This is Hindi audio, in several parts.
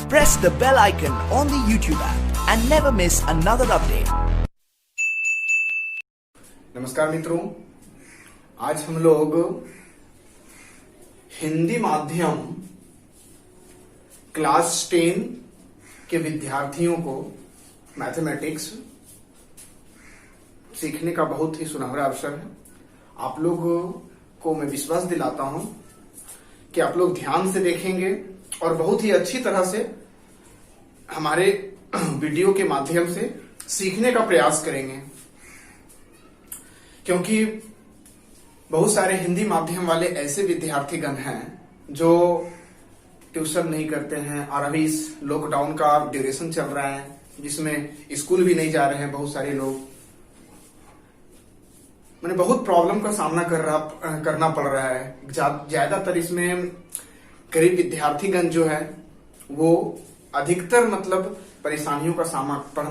Press the bell icon on the YouTube app and never miss another update. नमस्कार मित्रों, आज हम लोग हिंदी माध्यम क्लास 10 के विद्यार्थियों को मैथमेटिक्स सीखने का बहुत ही सुनहरा अवसर है। आप लोगों को मैं विश्वास दिलाता हूं कि आप लोग ध्यान से देखेंगे और बहुत ही अच्छी तरह से हमारे वीडियो के माध्यम से सीखने का प्रयास करेंगे, क्योंकि बहुत सारे हिंदी माध्यम वाले ऐसे विद्यार्थीगण हैं जो ट्यूशन नहीं करते हैं और अभी इस लॉकडाउन का ड्यूरेशन चल रहा है जिसमें स्कूल भी नहीं जा रहे हैं। बहुत सारे लोग मैंने बहुत प्रॉब्लम का सामना करना पड़ रहा है। ज्यादातर इसमें गरीब विद्यार्थीगण जो है वो अधिकतर परेशानियों का सामना कर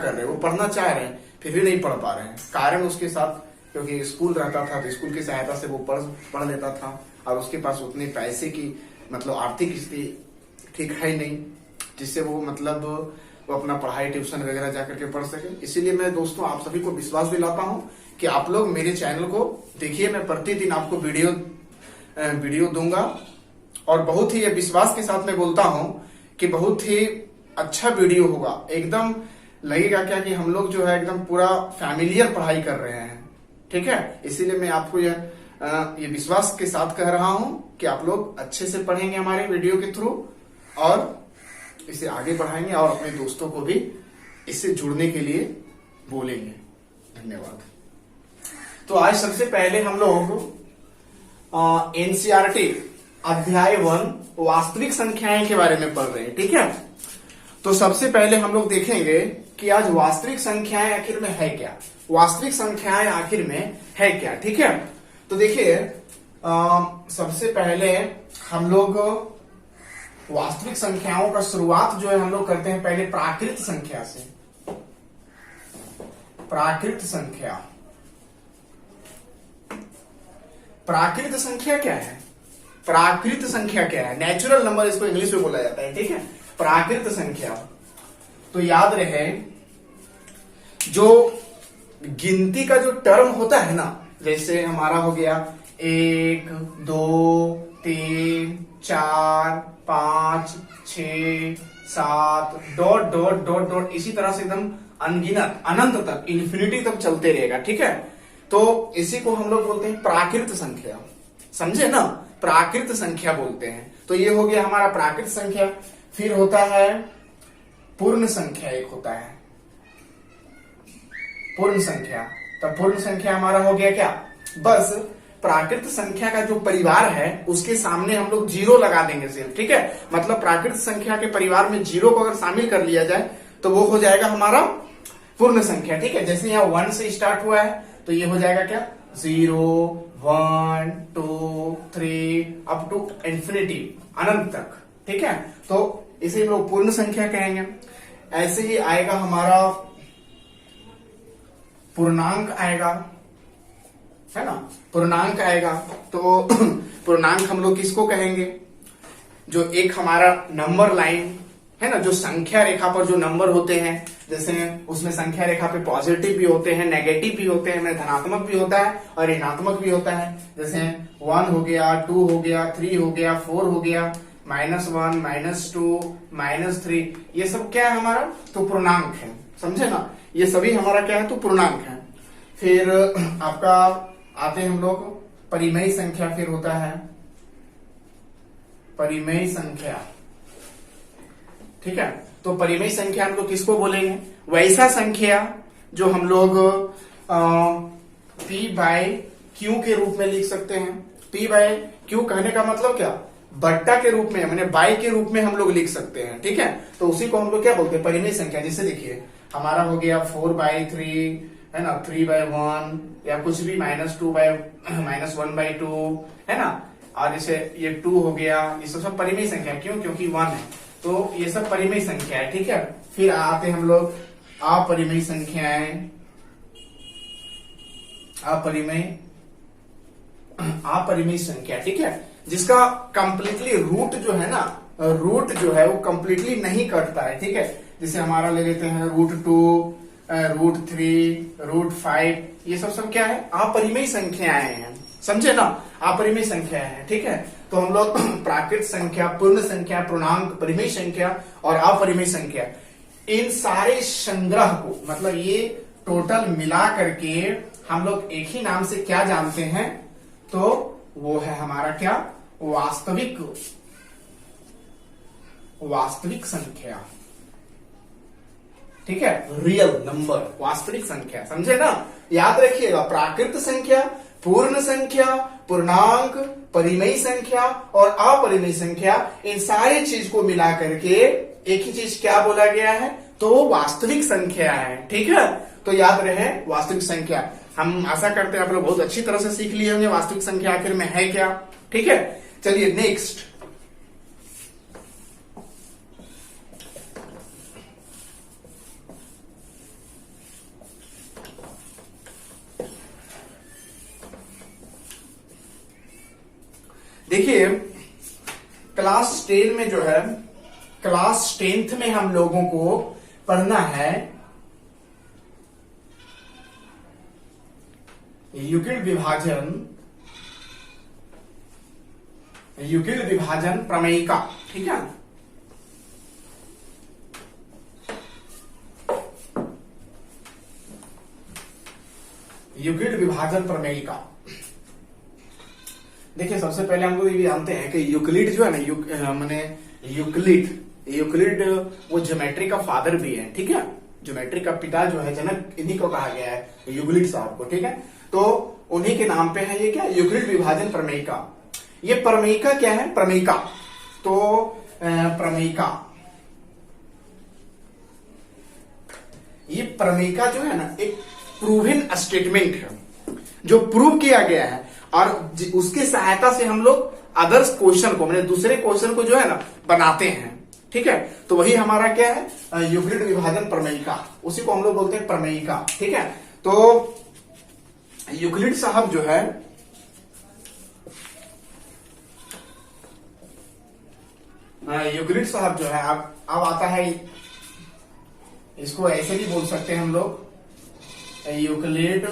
रहे हैं। वो पढ़ना चाह रहे हैं फिर भी नहीं पढ़ पा रहे हैं। कारण उसके साथ क्योंकि स्कूल रहता था तो स्कूल की सहायता से वो पढ़ लेता था और उसके पास उतने पैसे की आर्थिक स्थिति ठीक है नहीं, जिससे वो अपना पढ़ाई ट्यूशन वगैरह जाकर के पढ़ सके। इसीलिए मैं दोस्तों आप सभी को विश्वास दिलाता हूं कि आप लोग मेरे चैनल को देखिए। मैं प्रतिदिन आपको वीडियो दूंगा और बहुत ही विश्वास के साथ मैं बोलता हूं कि बहुत ही अच्छा वीडियो होगा। एकदम लगेगा क्या कि हम लोग जो है एकदम पूरा फैमिलियर पढ़ाई कर रहे हैं, ठीक है। इसीलिए मैं आपको ये विश्वास के साथ कह रहा हूं कि आप लोग अच्छे से पढ़ेंगे हमारे वीडियो के थ्रू और इसे आगे बढ़ाएंगे और अपने दोस्तों को भी इससे जुड़ने के लिए बोलेंगे। धन्यवाद। तो आज सबसे पहले हम लोग एनसीईआरटी अध्याय 1 वास्तविक संख्याएं के बारे में पढ़ रहे हैं, ठीक है। तो सबसे पहले हम लोग देखेंगे कि आज वास्तविक संख्याएं आखिर में है क्या। वास्तविक संख्याएं आखिर में है क्या, ठीक है। तो देखिए सबसे पहले हम लोग वास्तविक संख्याओं का शुरुआत जो है हम लोग करते हैं पहले प्राकृत संख्या से। प्राकृत संख्या क्या है? प्राकृत संख्या क्या है? नेचुरल नंबर इसको इंग्लिश में बोला जाता है, ठीक है। प्राकृत संख्या तो याद रहे, जो गिनती का जो टर्म होता है ना, जैसे हमारा हो गया 1 2 3 4 5 6 7 डॉट डॉट डॉट डॉट, इसी तरह से एकदम अनगिनत अनंत तक इन्फिनिटी तक चलते रहेगा, ठीक है। तो इसी को हम लोग बोलते हैं प्राकृत संख्या, समझे ना। प्राकृत संख्या बोलते हैं। तो ये हो गया हमारा प्राकृत संख्या। फिर होता है पूर्ण संख्या, एक होता है पूर्ण संख्या। तो पूर्ण संख्या हमारा हो गया क्या, बस प्राकृत संख्या का जो परिवार है उसके सामने हम लोग 0 लगा देंगे सिर्फ, ठीक है। प्राकृत संख्या के परिवार में 0 को अगर शामिल कर लिया जाए तो वो हो जाएगा हमारा पूर्ण संख्या, ठीक है। जैसे यहाँ 1 से स्टार्ट हुआ है तो ये हो जाएगा क्या 0 1 2 3 अप टू इंफिनिटी, अनंत तक, ठीक है। तो इसे हम लोग पूर्ण संख्या कहेंगे। ऐसे ही आएगा हमारा पूर्णांक आएगा, है ना। पूर्णांक आएगा तो पूर्णांक हम लोग किसको कहेंगे, जो एक हमारा नंबर लाइन है ना, जो संख्या रेखा पर जो नंबर होते हैं, जैसे उसमें संख्या रेखा पे पॉजिटिव भी होते हैं, नेगेटिव भी होते हैं, धनात्मक भी होता है और ऋणात्मक भी होता है। जैसे 1 हो गया, 2 हो गया, 3 हो गया, 4 हो गया, -1 -2 -3, ये सब क्या है हमारा, तो पूर्णांक है, समझे ना। ये सभी हमारा क्या है, तो पूर्णांक है। फिर आपका आते हैं हम लोग परिमेय संख्या। फिर होता है परिमेय संख्या, ठीक है। तो परिमेय संख्या हम लोग किसको बोलेंगे, वैसा संख्या जो हम लोग P/Q के रूप में लिख सकते हैं। P/Q कहने का मतलब क्या, बट्टा के रूप में, मैंने बाई के रूप में हम लोग लिख सकते हैं, ठीक है। तो उसी को हम लोग क्या बोलते हैं, परिमेय संख्या। जैसे देखिए हमारा हो गया 4/3 है ना, 3/1 या कुछ भी, -1/2 है ना। और जैसे ये 2 हो गया, ये सब परिमेय संख्या। क्यों, क्योंकि 1 है, तो ये सब परिमेय संख्या है, ठीक है। फिर आते हम लोग अपरिमेय संख्याएं। अपरिमेय संख्या, ठीक है, जिसका कंप्लीटली रूट जो है ना रूट जो है वो कंप्लीटली नहीं कटता है, ठीक है। जैसे हमारा ले लेते हैं √2, √3, √5, ये सब क्या है, अपरिमेय संख्याएं हैं, समझे ना, अपरिमेय संख्याएं हैं, ठीक है। तो हम लोग प्राकृत संख्या, पूर्ण संख्या, पूर्णांक, परिमेय संख्या और अपरिमेय संख्या, इन सारे संग्रह को, मतलब ये टोटल मिला करके हम लोग एक ही नाम से क्या जानते हैं, तो वो है हमारा क्या, वास्तविक संख्या, ठीक है, रियल नंबर, वास्तविक संख्या, समझे ना। याद रखिएगा, प्राकृत संख्या, पूर्ण संख्या, पूर्णांक, परिमेय संख्या और अपरिमेय संख्या, इन सारी चीज को मिला करके एक ही चीज क्या बोला गया है, तो वास्तविक संख्या है, ठीक है। तो याद रहे वास्तविक संख्या। हम आशा करते हैं आप लोग बहुत अच्छी तरह से सीख लिए होंगे वास्तविक संख्या आखिर में है क्या, ठीक है। चलिए नेक्स्ट, देखिए क्लास 10 में जो है, क्लास 10th में हम लोगों को पढ़ना है यूक्लिड विभाजन प्रमेयिका, ठीक है। यूक्लिड विभाजन प्रमेयिका। देखिए सबसे पहले हम लोग ये जानते हैं कि यूक्लिड जो है ना, माने यूक्लिड वो ज्योमेट्री का फादर भी है, ठीक है। ज्योमेट्री का पिता जो है, जनक, इन्हीं को कहा गया है, यूक्लिड साहब को, ठीक है। तो उन्हीं के नाम पे है ये क्या, यूक्लिड विभाजन प्रमेयिका। ये प्रमेयिका क्या है, प्रमेयिका, तो प्रमेयिका, ये प्रमेयिका जो है ना एक प्रूवन स्टेटमेंट है जो प्रूव किया गया है, और उसकी सहायता से हम लोग अदर्स क्वेश्चन को, मतलब दूसरे क्वेश्चन को जो है ना बनाते हैं, ठीक है। तो वही हमारा क्या है, यूक्लिड विभाजन प्रमेयिका, उसी को हम लोग बोलते हैं प्रमेयिका, ठीक है। तो यूक्लिड साहब जो है, यूक्लिड साहब जो है, अब आता है, इसको ऐसे भी बोल सकते हैं हम लोग, यूक्लिड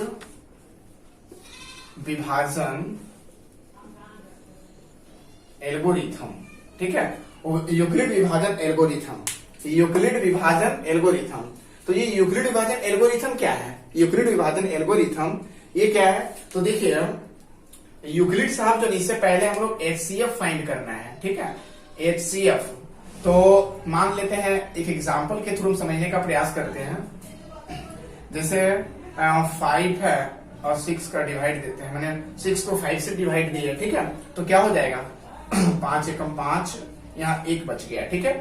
विभाजन एल्गोरिथम, ठीक है। यूक्लिड विभाजन एल्गोरिथम, यूक्लिड विभाजन एल्गोरिथम। तो ये यूक्लिड विभाजन एल्गोरिथम क्या है, यूक्लिड विभाजन एल्गोरिथम ये क्या है, तो देखिए यूक्लिड साहब जो, इससे पहले हम लोग HCF फाइंड करना है, ठीक है, HCF। तो मान लेते हैं एक एग्जांपल के थ्रू समझने का प्रयास करते हैं। जैसे 5 है और 6 का डिवाइड देते हैं, मैंने 6 को 5 से डिवाइड दिया, ठीक है। तो क्या हो जाएगा 5 एकम 5, यहाँ 1 बच गया, ठीक है।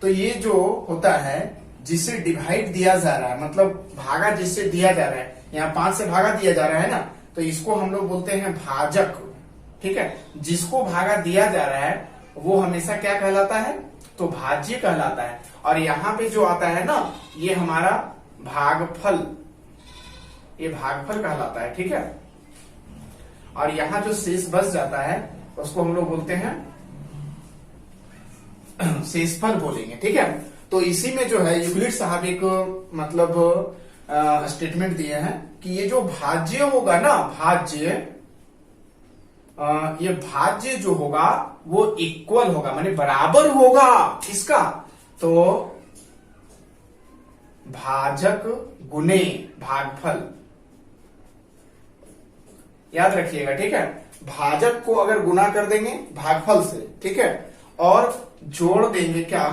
तो ये जो होता है जिससे डिवाइड दिया जा रहा है, मतलब भागा जिससे दिया जा रहा है, यहाँ 5 से भागा दिया जा रहा है ना, तो इसको हम लोग बोलते हैं भाजक, ठीक है। जिसको भागा दिया जा रहा है वो हमेशा क्या कहलाता है, तो भाज्य कहलाता है। और यहाँ पे जो आता है ना, ये हमारा भागफल, ये भागफल कहलाता है, ठीक है। और यहाँ जो शेष बच जाता है उसको हम लोग बोलते हैं शेषफल बोलेंगे, ठीक है। तो इसी में जो है यूक्लिड साहब एक मतलब स्टेटमेंट दिए हैं कि ये जो भाज्य होगा ना, ये भाज्य जो होगा वो इक्वल होगा, माने बराबर होगा किसका, तो भाजक गुने भागफल, याद रखिएगा, ठीक है। भाजक को अगर गुना कर देंगे भागफल से, ठीक है, और जोड़ देंगे क्या,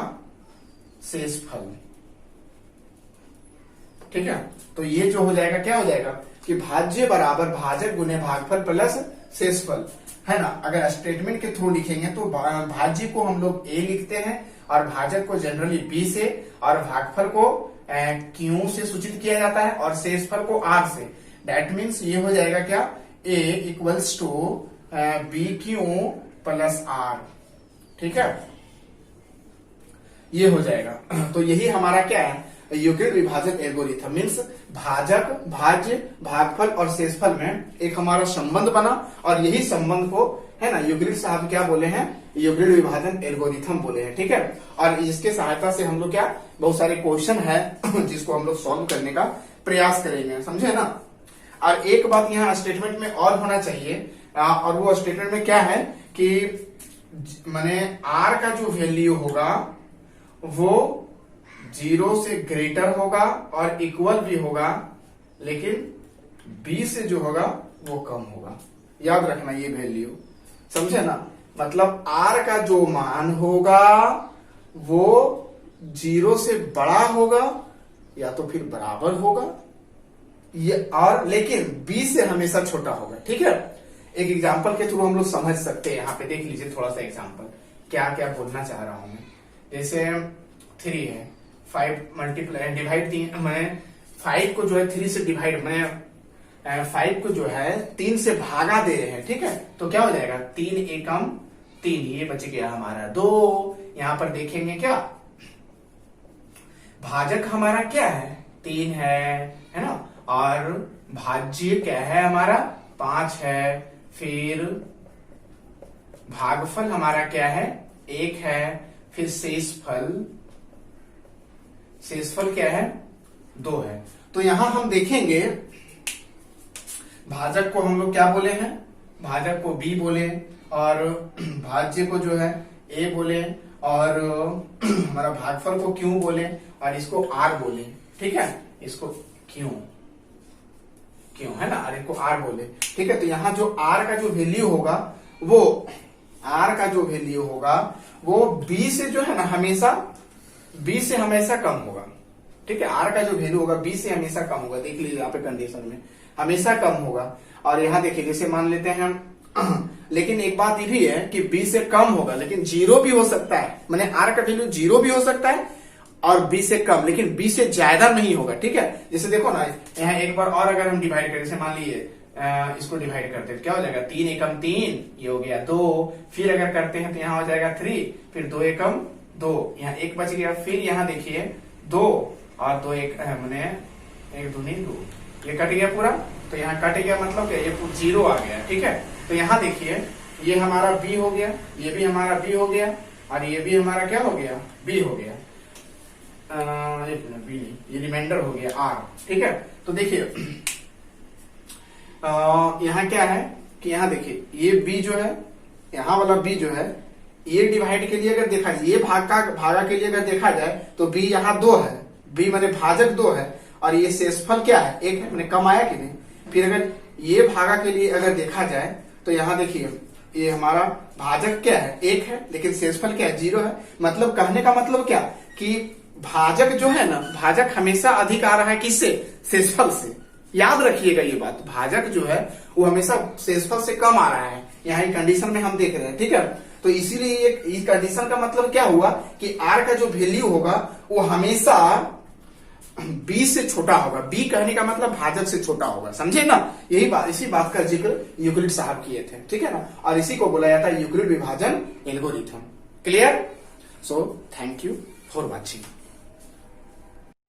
शेषफल, ठीक है। तो ये जो हो जाएगा, क्या हो जाएगा कि भाज्य बराबर भाजक गुने भागफल प्लस शेषफल, है ना। अगर स्टेटमेंट के थ्रू लिखेंगे तो भाज्य को हम लोग A लिखते हैं और भाजक को जनरली B से, और भागफल को Q से सूचित किया जाता है और शेषफल को R से। दैट मीन्स ये हो जाएगा क्या, A equals to BQ plus R, ठीक है, ये हो जाएगा। तो यही हमारा क्या है, यूक्लिड विभाजन एल्गोरिथम। मीन्स भाजक, भाज्य, भागफल और शेषफल में एक हमारा संबंध बना, और यही संबंध को है ना यूक्लिड साहब क्या बोले हैं, यूक्लिड विभाजन एल्गोरिथम बोले हैं, ठीक है। और इसके सहायता से हम लोग क्या बहुत सारे क्वेश्चन है जिसको हम लोग सॉल्व करने का प्रयास करेंगे, समझे ना। और एक बात यहाँ स्टेटमेंट में और होना चाहिए, और वो स्टेटमेंट में क्या है कि माने आर का जो वैल्यू होगा वो 0 से ग्रेटर होगा और इक्वल भी होगा, लेकिन बी से जो होगा वो कम होगा। याद रखना ये वैल्यू, समझे ना। मतलब आर का जो मान होगा वो 0 से बड़ा होगा या तो फिर बराबर होगा, ये और लेकिन बी से हमेशा छोटा होगा, ठीक है। एक एग्जांपल के थ्रू हम लोग समझ सकते हैं। यहाँ पे देख लीजिए थोड़ा सा एग्जांपल, क्या क्या बोलना चाह रहा हूं मैं। जैसे 3 है, 5 मल्टीप्लाई डिवाइड, मैं 5 को जो है 3 से डिवाइड, मैं 5 को जो है 3 से भागा दे रहे हैं, ठीक है। तो क्या हो जाएगा 3 एकम 3, ये बच गया हमारा 2। यहां पर देखेंगे क्या भाजक हमारा क्या है 3 है ना, और भाज्य क्या है हमारा 5 है। फिर भागफल हमारा क्या है 1 है। फिर शेषफल क्या है 2 है। तो यहां हम देखेंगे भाजक को हम लोग क्या बोले हैं, भाजक को बी बोले, और भाज्य को जो है ए बोले, और हमारा भागफल को क्यों बोले, और इसको आर बोले, ठीक है। इसको क्यों है ना, और इसको आर बोले, ठीक है। तो यहाँ जो आर का जो वैल्यू होगा वो बी से जो है ना हमेशा बी से हमेशा कम होगा, ठीक है। आर का जो वैल्यू होगा बी से हमेशा कम होगा। देख लीजिए यहाँ पे कंडीशन में हमेशा कम होगा। और यहाँ देखिए जैसे मान लेते हैं हम लेकिन एक बात ये भी है कि बी से कम होगा लेकिन 0 भी हो सकता है, माने आर का वैल्यू 0 भी हो सकता है और बी से कम, लेकिन बी से ज्यादा नहीं होगा, ठीक है। जैसे देखो ना यहाँ एक बार और अगर हम डिवाइड करें, जैसे मान लीजिए इसको डिवाइड करते हैं, क्या हो जाएगा 3 एकम 3, ये हो गया 2। फिर अगर करते हैं तो यहाँ हो जाएगा 3, फिर 2 एकम 2, यहाँ 1 बच गया। फिर यहाँ देखिए 2 और 2 एक मैंने 1 दूनी 2, ये कट गया पूरा। तो यहाँ कट गया मतलब क्या, ये 0 आ गया, ठीक है। तो यहाँ देखिए ये हमारा बी हो गया, ये भी हमारा बी हो गया, और ये भी हमारा क्या हो गया बी हो गया। बी नहीं, ये रिमाइंडर हो गया आर, ठीक है। तो देखिए यहाँ क्या है कि यहाँ देखिए ये बी जो है, यहाँ वाला बी जो है, ये डिवाइड के लिए अगर देखा, ये भागा के लिए अगर देखा जाए तो बी यहाँ 2 है, बी माने भाजक 2 है, और ये शेषफल क्या है 1 है, मैंने कम आया कि नहीं। फिर अगर ये भागा के लिए अगर देखा जाए तो यहाँ देखिए ये हमारा भाजक क्या है 1 है, लेकिन शेषफल क्या है 0 है। मतलब कहने का मतलब क्या कि भाजक जो है ना, भाजक हमेशा अधिक आ रहा है किससे, शेषफल से। याद रखिएगा ये बात, भाजक जो है वो हमेशा शेषफल से कम आ रहा है। यहाँ कंडीशन में हम देख रहे हैं, ठीक है। तो इसीलिए इस कंडीशन का मतलब क्या हुआ कि आर का जो वैल्यू होगा वो हमेशा बी से छोटा होगा। बी कहने का मतलब भाजक से छोटा होगा, समझे ना। यही बात, इसी बात का जिक्र यूक्लिड साहब किए थे, ठीक है ना। और इसी को बोला जाता है यूक्लिड विभाजन algorithm. Clear? So thank you for watching.